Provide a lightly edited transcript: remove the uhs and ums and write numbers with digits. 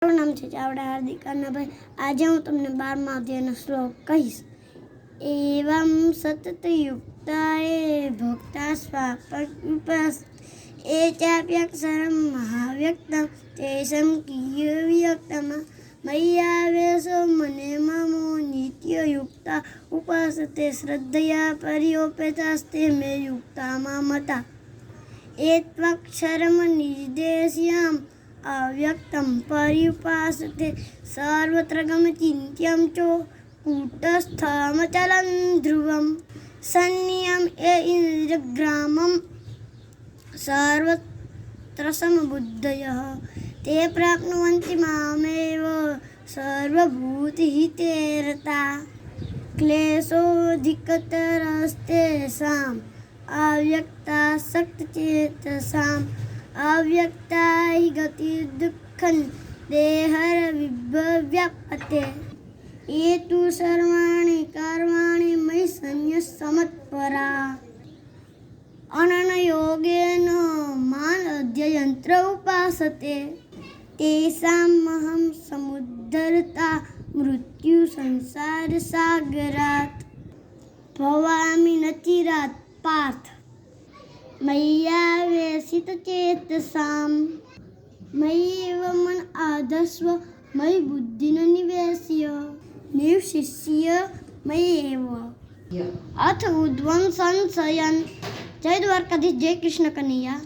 મારું નામ છે ચાવડા હાર્દિક અન્નાભાઈ. આજે હું તમને 12મા અધ્યાયનો શ્લોક કહીશ. એવમ સતત યુક્તાએ ભોક્તા સ્વાપયુપાસ એ ચાપ્યક્ષરમ મહાવ્યક્તમ તેષમ કિયવ્યક્તમ મય્યાવેશો મને મમો નિત્યયુક્તા ઉપાસતે શ્રદ્ધયા પર્યોપેતાસ્તે મે યુક્તા મતા એત્વક્ષરમ નિર્દેશ્યમ અવ્યક્તમ પર્યુપાસતે સર્વત્ર ગમચિંત્યમ ચો કૂટસ્થમચલં ધ્રુવમ સન્નિયમ એ ઇન્દ્રગ્રામમ સર્વત્ર સમબુદ્ધયઃ તે પ્રાપ્નુવન્તિ મામેવ સર્વભૂતહિતે રતા ક્લેશોધિકતરસ્તેષાં અવ્યક્તાસક્તચેતસાં અવ્યક્તા હિ ગતિ દુઃખં દેહરવિભવ્યાપતે એ તુ સર્વાણિ કર્માણિ મયि સંન્યસ્ય અનનયોગેન માન અધ્યયંત્ર ઉપાસતે તેષામહં સમુદ્ધરતા મૃત્યુ સંસાર સાગરાત ભવામિ ન ચિરાત પાર્થ મય્યાવેશિતચેતસાં મય્યેવ મન આધસ્વ મયि બુદ્ધિન નિવેશ્ય નિવશિષ્ય મય્યેવ અથ ઉદ્ધવં સંશયન. જય દ્વારકાધીશ, જય કૃષ્ણ કનૈયા.